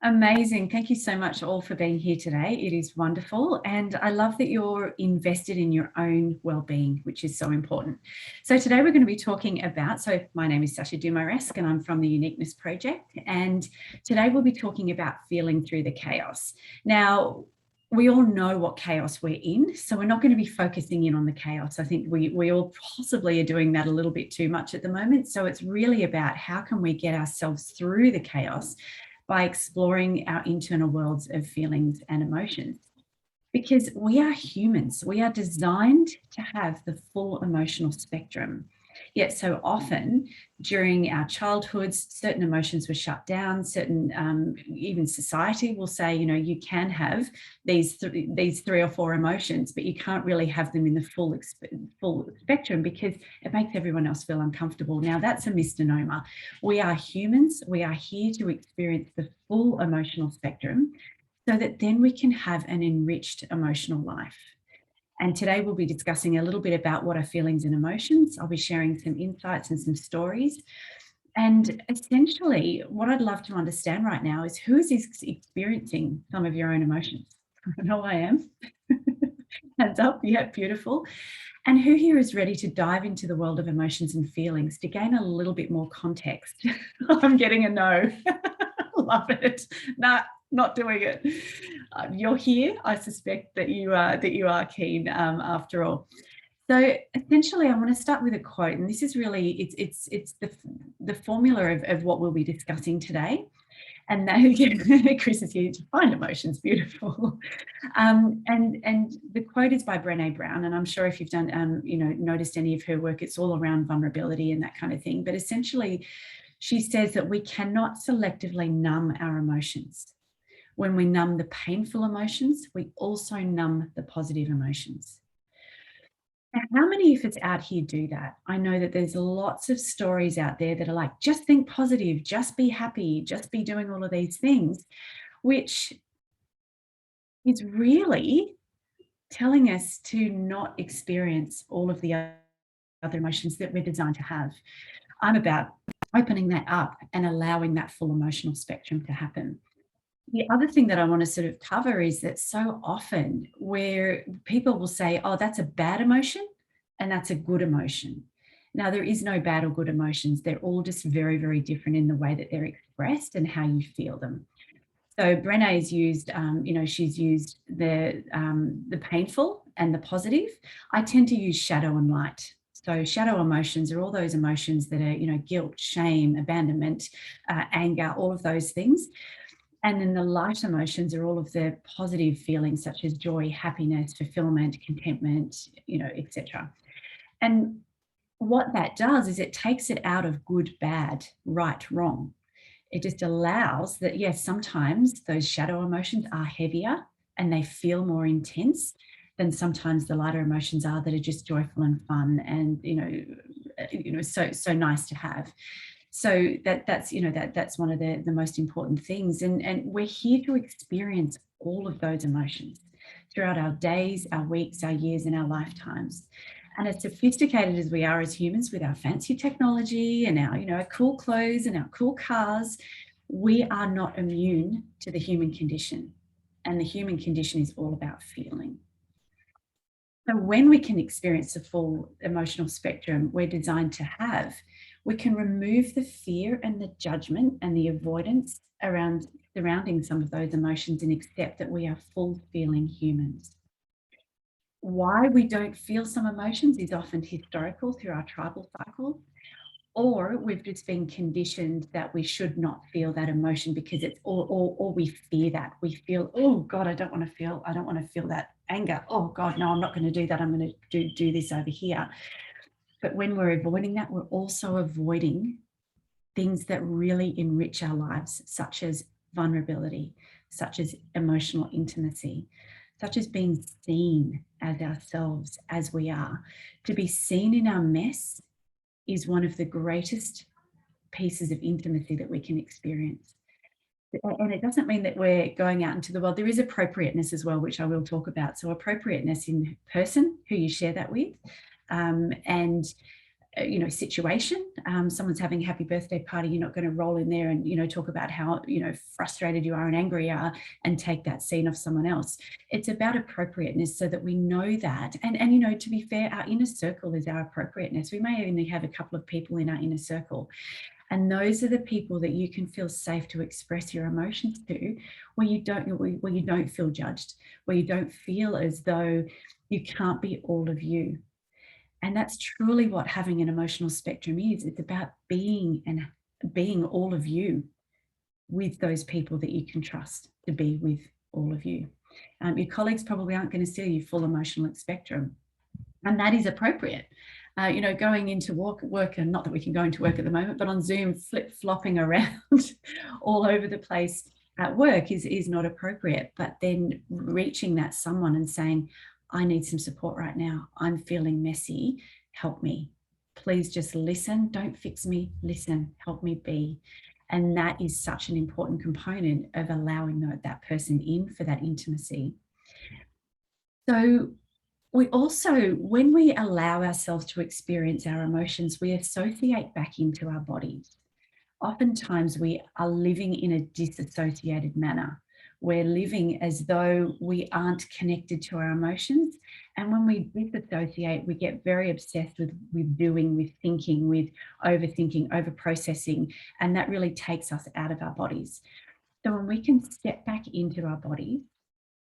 Amazing. Thank you so much all for being here today. It is wonderful. And I love that you're invested in your own well-being, which is so important. So today we're going to be talking about, so my name is Sasha Dumaresq and I'm from the Uniqueness Project. And today we'll be talking about feeling through the chaos. Now, we all know what chaos we're in, so we're not going to be focusing in on the chaos. I think we all possibly are doing that a little bit too much at the moment. So it's really about how can we get ourselves through the chaos by exploring our internal worlds of feelings and emotions. Because we are humans, we are designed to have the full emotional spectrum. Yet so often during our childhoods, certain emotions were shut down, even society will say, you can have these three or four emotions, but you can't really have them in the full spectrum because it makes everyone else feel uncomfortable. Now that's a misnomer. We are humans. We are here to experience the full emotional spectrum so that then we can have an enriched emotional life. And today we'll be discussing a little bit about what are feelings and emotions. I'll be sharing some insights and some stories. And essentially, what I'd love to understand right now is who is experiencing some of your own emotions? I know I am. Hands up, yeah, beautiful. And who here is ready to dive into the world of emotions and feelings to gain a little bit more context? I'm getting a no. Love it. Nah, not doing it. You're here. I suspect that you are keen after all. So essentially, I want to start with a quote, and this is really it's the formula of what we'll be discussing today. And that Chris is here to find emotions. Beautiful. And the quote is by Brené Brown, and I'm sure if you've done noticed any of her work, it's all around vulnerability and that kind of thing. But essentially, she says that we cannot selectively numb our emotions. When we numb the painful emotions, we also numb the positive emotions. Now, how many of us out here do that? I know that there's lots of stories out there that are like, just think positive, just be happy, just be doing all of these things, which is really telling us to not experience all of the other emotions that we're designed to have. I'm about opening that up and allowing that full emotional spectrum to happen. The other thing that I want to sort of cover is that so often where people will say, oh, that's a bad emotion and that's a good emotion. Now, there is no bad or good emotions. They're all just very, very different in the way that they're expressed and how you feel them. So Brené's used, she's used the painful and the positive. I tend to use shadow and light. So shadow emotions are all those emotions that are, guilt, shame, abandonment, anger, all of those things. And then the light emotions are all of the positive feelings such as joy, happiness, fulfillment, contentment, etc. And what that does is it takes it out of good, bad, right, wrong. It just allows that, yes, sometimes those shadow emotions are heavier and they feel more intense than sometimes the lighter emotions are that are just joyful and fun and, so nice to have. So that's one of the most important things. And we're here to experience all of those emotions throughout our days, our weeks, our years, and our lifetimes. And as sophisticated as we are as humans with our fancy technology and our cool clothes and our cool cars, we are not immune to the human condition. And the human condition is all about feeling. So when we can experience the full emotional spectrum we're designed to have, we can remove the fear and the judgment and the avoidance surrounding some of those emotions and accept that we are full feeling humans. Why we don't feel some emotions is often historical through our tribal cycle, or we've just been conditioned that we should not feel that emotion because it's or we fear that. We feel, oh God, I don't want to feel that anger. Oh God, no, I'm not going to do that. I'm going to do this over here. But when we're avoiding that, we're also avoiding things that really enrich our lives, such as vulnerability, such as emotional intimacy, such as being seen as ourselves as we are. To be seen in our mess is one of the greatest pieces of intimacy that we can experience. And it doesn't mean that we're going out into the world. There is appropriateness as well, which I will talk about. So appropriateness in person, who you share that with, and situation. Someone's having a happy birthday party, you're not going to roll in there and, talk about how, frustrated you are and angry you are and take that scene off someone else. It's about appropriateness so that we know that. And to be fair, our inner circle is our appropriateness. We may only have a couple of people in our inner circle. And those are the people that you can feel safe to express your emotions to, where you don't feel judged, where you don't feel as though you can't be all of you. And that's truly what having an emotional spectrum is. It's about being all of you with those people that you can trust to be with all of you. Your colleagues probably aren't going to see you full emotional spectrum, and that is appropriate. Going into work, and not that we can go into work at the moment, but on Zoom, flip-flopping around all over the place at work is not appropriate. But then reaching that someone and saying, I need some support right now. I'm feeling messy. Help me. Please just listen. Don't fix me. Listen. Help me be. And that is such an important component of allowing that person in for that intimacy. So we also, when we allow ourselves to experience our emotions, we associate back into our bodies. Oftentimes we are living in a disassociated manner. We're living as though we aren't connected to our emotions. And when we disassociate, we get very obsessed with doing, with thinking, with overthinking, over-processing, and that really takes us out of our bodies. So when we can step back into our bodies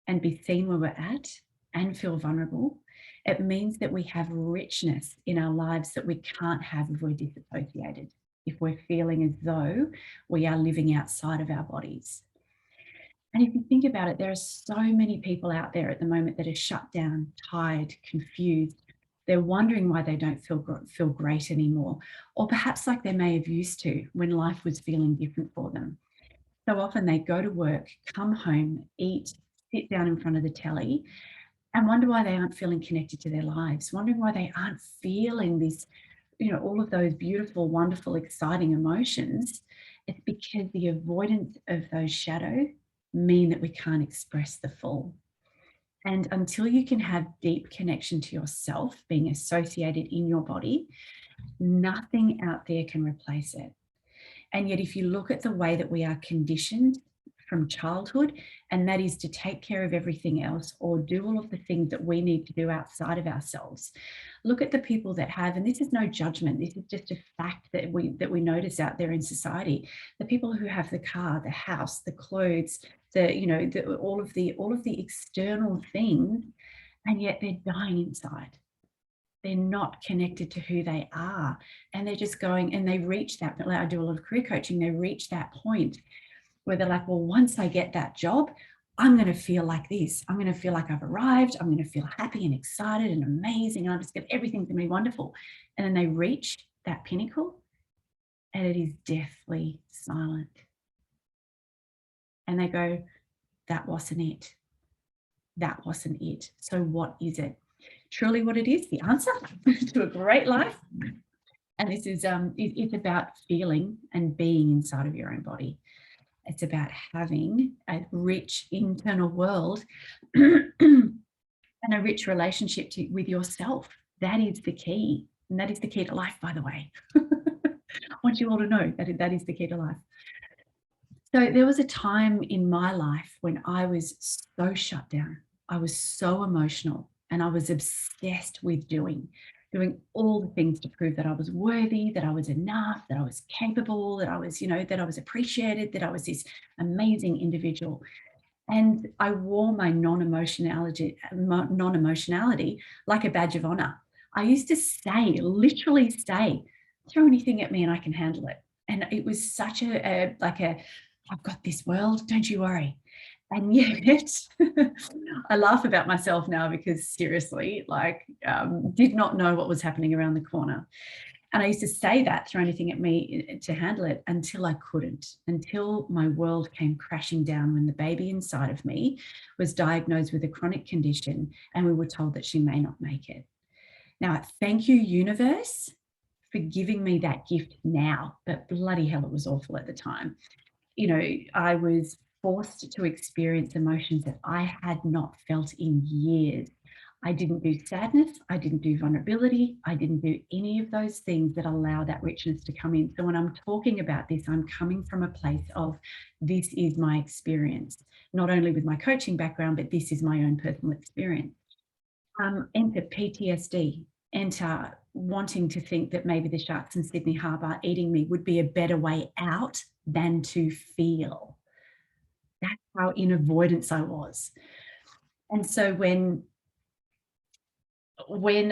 and be seen where we're at and feel vulnerable, it means that we have richness in our lives that we can't have if we're disassociated, if we're feeling as though we are living outside of our bodies. And if you think about it, there are so many people out there at the moment that are shut down, tired, confused. They're wondering why they don't feel great anymore, or perhaps like they may have used to when life was feeling different for them. So often they go to work, come home, eat, sit down in front of the telly, and wonder why they aren't feeling connected to their lives, wondering why they aren't feeling this, all of those beautiful, wonderful, exciting emotions. It's because the avoidance of those shadows mean that we can't express the full. And until you can have deep connection to yourself, being associated in your body, nothing out there can replace it. And yet, if you look at the way that we are conditioned from childhood, and that is to take care of everything else or do all of the things that we need to do outside of ourselves. Look at the people that have, and this is no judgment, this is just a fact that we notice out there in society, the people who have the car, the house, the clothes, all of the external things, and yet they're dying inside. They're not connected to who they are, and they're just going, and they reach that. I do a lot of career coaching. They reach that point where they're like, well, once I get that job, I'm going to feel like this. I'm going to feel like I've arrived. I'm going to feel happy and excited and amazing. And I'm just going to, everything's going to be wonderful. And then they reach that pinnacle and it is deathly silent. And they go, that wasn't it. That wasn't it. So what is it? Truly what it is, the answer to a great life. And this is, it's about feeling and being inside of your own body. It's about having a rich internal world and a rich relationship with yourself. That is the key. And that is the key to life, by the way. I want you all to know that is the key to life. So there was a time in my life when I was so shut down. I was so emotional and I was obsessed with doing all the things to prove that I was worthy, that I was enough, that I was capable, that I was, that I was appreciated, that I was this amazing individual. And I wore my non-emotionality like a badge of honor. I used to literally say, throw anything at me and I can handle it. And it was such I've got this world, don't you worry. And yet I laugh about myself now because seriously, did not know what was happening around the corner. And I used to say that, throw anything at me to handle it, until I couldn't, until my world came crashing down when the baby inside of me was diagnosed with a chronic condition and we were told that she may not make it. Now, thank you, universe, for giving me that gift now, but bloody hell, it was awful at the time. I was forced to experience emotions that I had not felt in years. I didn't do sadness. I didn't do vulnerability. I didn't do any of those things that allow that richness to come in. So when I'm talking about this, I'm coming from a place of this is my experience, not only with my coaching background, but this is my own personal experience. Enter PTSD, enter wanting to think that maybe the sharks in Sydney Harbour eating me would be a better way out than to feel. That's how in avoidance I was. And so when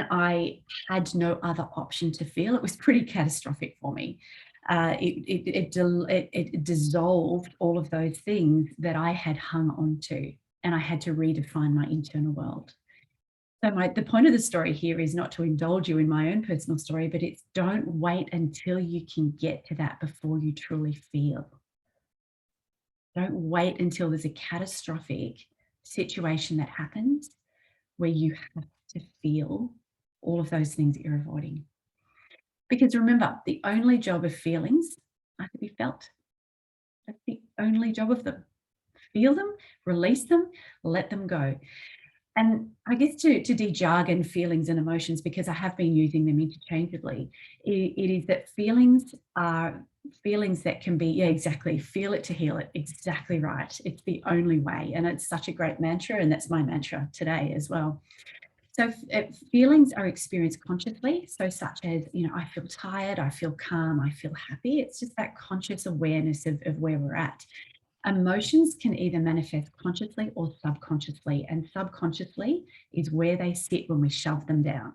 I had no other option to feel, it was pretty catastrophic for me. It dissolved all of those things that I had hung on to, and I had to redefine my internal world. So the point of the story here is not to indulge you in my own personal story, but it's don't wait until you can get to that before you truly feel. Don't wait until there's a catastrophic situation that happens where you have to feel all of those things that you're avoiding. Because remember, the only job of feelings are to be felt. That's the only job of them. Feel them, release them, let them go. And I guess to de-jargon feelings and emotions, because I have been using them interchangeably, it is that feelings are feelings that can be, yeah, exactly, feel it to heal it, exactly right. It's the only way. And it's such a great mantra, and that's my mantra today as well. So feelings are experienced consciously, so such as, I feel tired, I feel calm, I feel happy. It's just that conscious awareness of where we're at. Emotions can either manifest consciously or subconsciously, and subconsciously is where they sit when we shove them down.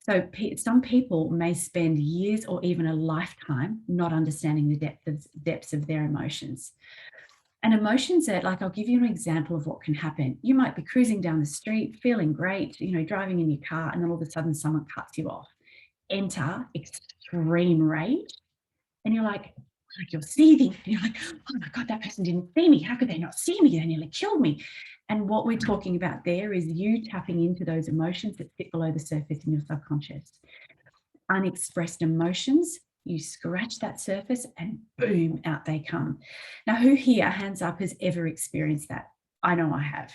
So some people may spend years or even a lifetime not understanding the depths of their emotions. And emotions are like, I'll give you an example of what can happen. You might be cruising down the street, feeling great, driving in your car, and then all of a sudden someone cuts you off. Enter extreme rage. And you're like you're seething. And you're like, oh my God, that person didn't see me. How could they not see me? They nearly killed me. And what we're talking about there is you tapping into those emotions that sit below the surface in your subconscious. Unexpressed emotions, you scratch that surface and boom, out they come. Now, who here, hands up, has ever experienced that? I know I have.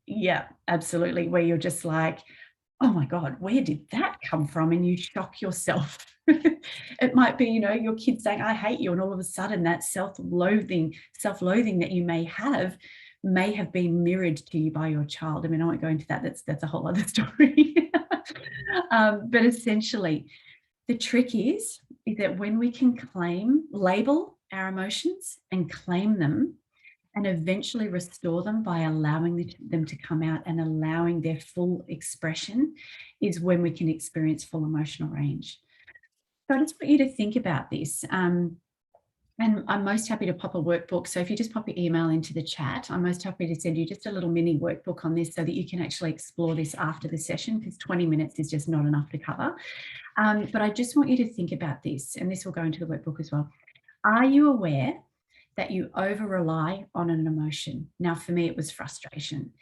Yeah, absolutely. Where you're just like, oh my God, where did that come from? And you shock yourself. It might be, your kid saying, I hate you. And all of a sudden that self-loathing that you may have been mirrored to you by your child. I mean, I won't go into that. That's a whole other story. But essentially, the trick is that when we can label our emotions and claim them, and eventually restore them by allowing them to come out and allowing their full expression, is when we can experience full emotional range. So I just want you to think about this. And I'm most happy to pop a workbook. So if you just pop your email into the chat, I'm most happy to send you just a little mini workbook on this so that you can actually explore this after the session, because 20 minutes is just not enough to cover. But I just want you to think about this, and this will go into the workbook as well. Are you aware that you over rely on an emotion? Now, for me, it was frustration.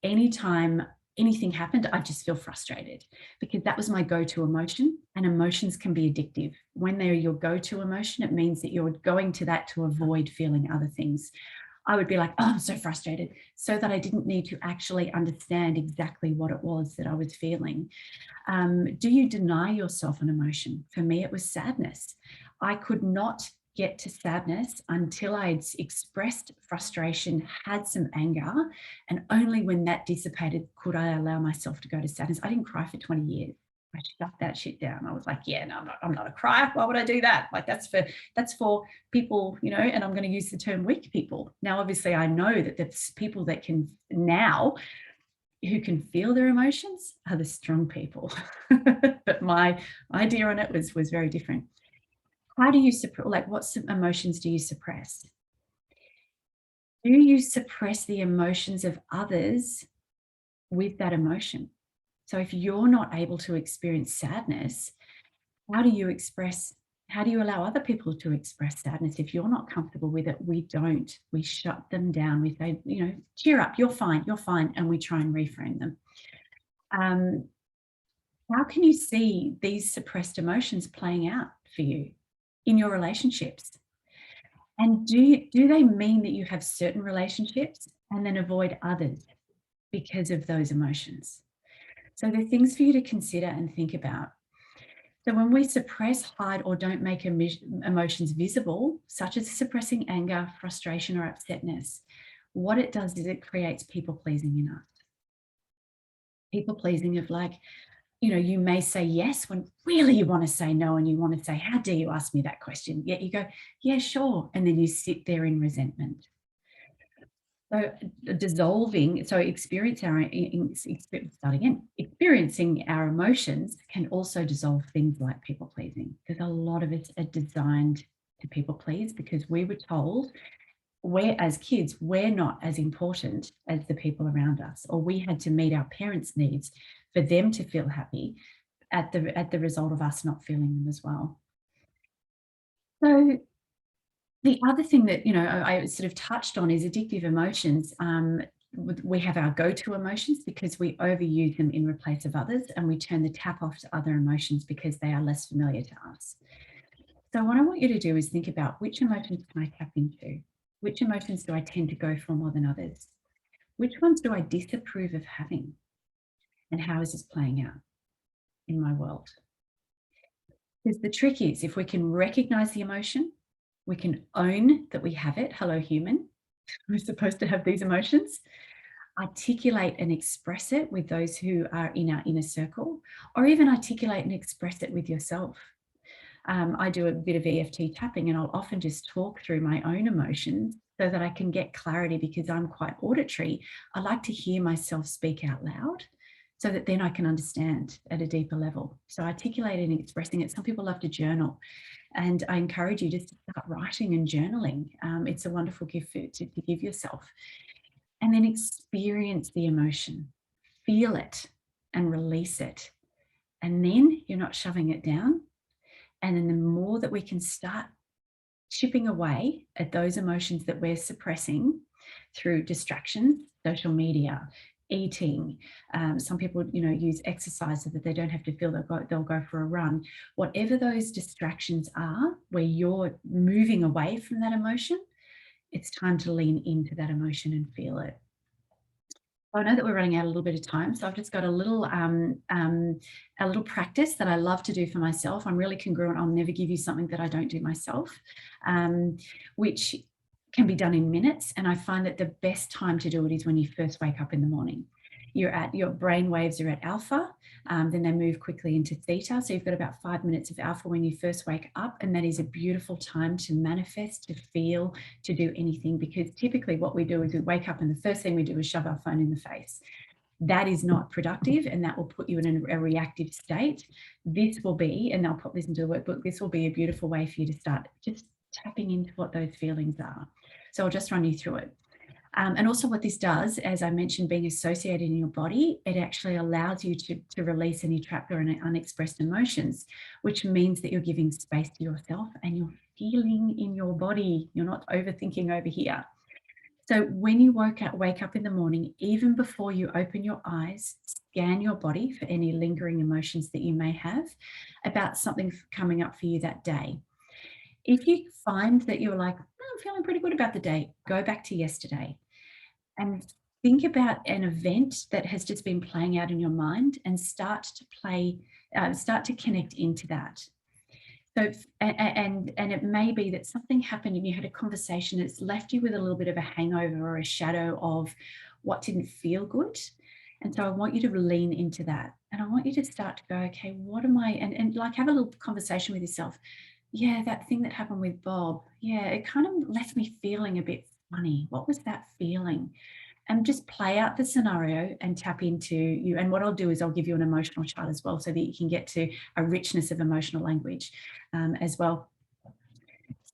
Anytime anything happened, I just feel frustrated, because that was my go-to emotion, and emotions can be addictive. When they're your go-to emotion, it means that you're going to that to avoid feeling other things. I would be like, oh, I'm so frustrated, so that I didn't need to actually understand exactly what it was that I was feeling. Do you deny yourself an emotion? For me, it was sadness. I could not get to sadness until I'd expressed frustration, had some anger, and only when that dissipated could I allow myself to go to sadness. I didn't cry for 20 years. I shut that shit down. I was like, yeah, no, I'm not a crier. Why would I do that? Like that's for people, and I'm going to use the term weak people. Now, obviously, I know that there's people that can now who can feel their emotions are the strong people. But my idea on it was very different. How do you suppress, like what emotions do you suppress? Do you suppress the emotions of others with that emotion? So if you're not able to experience sadness, how do you allow other people to express sadness? If you're not comfortable with it, we shut them down. We say, cheer up, you're fine. And we try and reframe them. How can you see these suppressed emotions playing out for you in your relationships? And do they mean that you have certain relationships and then avoid others because of those emotions? So they're things for you to consider and think about. So when we suppress, hide, or don't make emotions visible, such as suppressing anger, frustration, or upsetness, what it does is it creates people pleasing in us. People pleasing of like, you may say yes when really you want to say no, and you want to say, how dare you ask me that question? Yet you go, yeah, sure. And then you sit there in resentment. So dissolving, so experiencing our emotions can also dissolve things like people pleasing, because a lot of us are designed to people please because we were told as kids, we're not as important as the people around us, or we had to meet our parents' needs for them to feel happy at the result of us not feeling them as well. So the other thing that, I sort of touched on is addictive emotions. We have our go-to emotions because we overuse them in replace of others, and we turn the tap off to other emotions because they are less familiar to us. So what I want you to do is think about, which emotions can I tap into? Which emotions do I tend to go for more than others? Which ones do I disapprove of having? And how is this playing out in my world? Because the trick is, if we can recognize the emotion, we can own that we have it. Hello, human. We're supposed to have these emotions. Articulate and express it with those who are in our inner circle, or even articulate and express it with yourself. I do a bit of EFT tapping, and I'll often just talk through my own emotions so that I can get clarity, because I'm quite auditory. I like to hear myself speak out loud so that then I can understand at a deeper level. So articulating and expressing it. Some people love to journal, and I encourage you just to start writing and journaling. It's a wonderful gift to give yourself. And then experience the emotion, feel it and release it. And then you're not shoving it down. And then the more that we can start chipping away at those emotions that we're suppressing through distractions, social media, eating. Some people, use exercise so that they don't have to feel they'll go for a run. Whatever those distractions are, where you're moving away from that emotion, it's time to lean into that emotion and feel it. I know that we're running out a little bit of time, so I've just got a little practice that I love to do for myself. I'm really congruent. I'll never give you something that I don't do myself, which can be done in minutes. And I find that the best time to do it is when you first wake up in the morning. Your brain waves are at alpha, then they move quickly into theta. So you've got about 5 minutes of alpha when you first wake up, and that is a beautiful time to manifest, to feel, to do anything, because typically what we do is we wake up and the first thing we do is shove our phone in the face. That is not productive, and that will put you in a reactive state. This will be, and I'll put this into the workbook, this will be a beautiful way for you to start just tapping into what those feelings are. So I'll just run you through it. And also what this does, as I mentioned, being associated in your body, it actually allows you to release any trapped or unexpressed emotions, which means that you're giving space to yourself and you're feeling in your body. You're not overthinking over here. So when you wake up in the morning, even before you open your eyes, scan your body for any lingering emotions that you may have about something coming up for you that day. If you find that you're like, I'm feeling pretty good about the day, go back to yesterday and think about an event that has just been playing out in your mind, and start to connect into that. So, and it may be that something happened and you had a conversation that's left you with a little bit of a hangover or a shadow of what didn't feel good. And so I want you to lean into that. And I want you to start to go, okay, what am I, and like have a little conversation with yourself. Yeah, that thing that happened with Bob, yeah, it kind of left me feeling a bit funny. What was that feeling? And just play out the scenario and tap into you. And what I'll do is I'll give you an emotional chart as well, so that you can get to a richness of emotional language as well.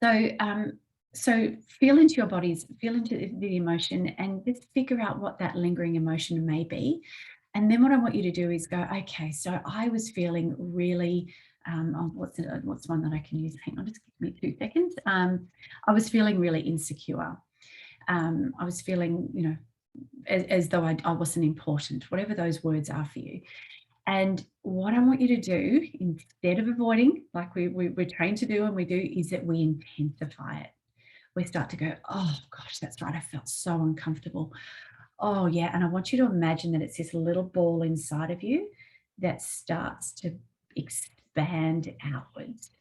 So feel into your bodies, feel into the emotion, and just figure out what that lingering emotion may be. And then what I want you to do is go, okay, so I was feeling really, what's one that I can use? Hang on, just give me 2 seconds. I was feeling really insecure. I was feeling, as though I wasn't important, whatever those words are for you. And what I want you to do, instead of avoiding, like we're trained to do and we do, is that we intensify it. We start to go, oh gosh, that's right, I felt so uncomfortable. Oh, yeah. And I want you to imagine that it's this little ball inside of you that starts to expand outwards.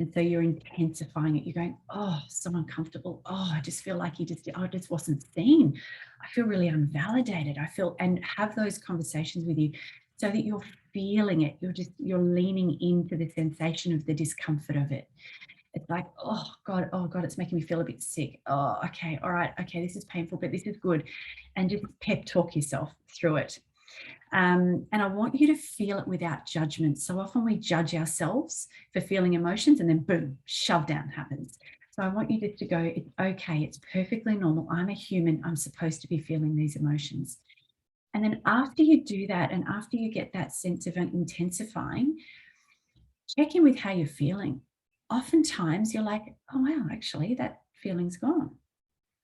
And so you're intensifying it. You're going, oh, so uncomfortable. Oh, I just feel like I just wasn't seen. I feel really unvalidated. And have those conversations with you so that you're feeling it. You're leaning into the sensation of the discomfort of it. It's like, oh God, it's making me feel a bit sick. Oh, okay, all right, okay, this is painful, but this is good. And just pep talk yourself through it. And I want you to feel it without judgment. So often we judge ourselves for feeling emotions and then boom, shove down happens. So I want you just to go, it's okay, it's perfectly normal. I'm a human, I'm supposed to be feeling these emotions. And then after you do that, and after you get that sense of intensifying, check in with how you're feeling. Oftentimes you're like, oh, wow, actually, that feeling's gone.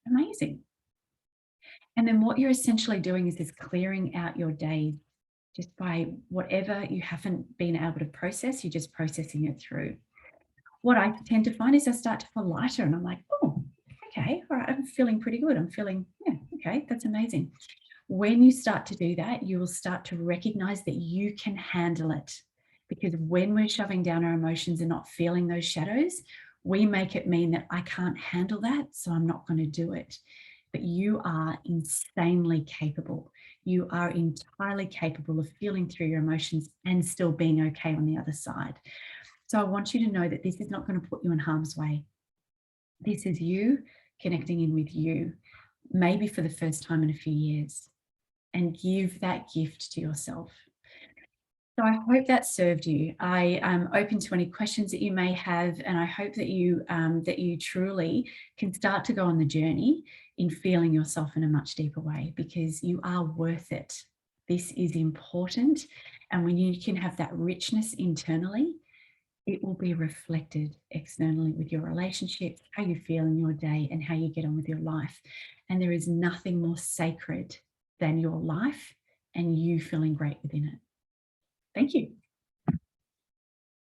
Amazing. And then what you're essentially doing is this clearing out your day just by whatever you haven't been able to process, you're just processing it through. What I tend to find is I start to feel lighter and I'm like, oh, okay, all right, I'm feeling pretty good. I'm feeling, yeah, okay, that's amazing. When you start to do that, you will start to recognize that you can handle it. Because when we're shoving down our emotions and not feeling those shadows, we make it mean that I can't handle that, so I'm not going to do it. But you are insanely capable. You are entirely capable of feeling through your emotions and still being okay on the other side. So I want you to know that this is not going to put you in harm's way. This is you connecting in with you, maybe for the first time in a few years, and give that gift to yourself. So I hope that served you. I am open to any questions that you may have, and I hope that you truly can start to go on the journey in feeling yourself in a much deeper way, because you are worth it. This is important, and when you can have that richness internally, it will be reflected externally with your relationships, how you feel in your day, and how you get on with your life. And there is nothing more sacred than your life and you feeling great within it. Thank you.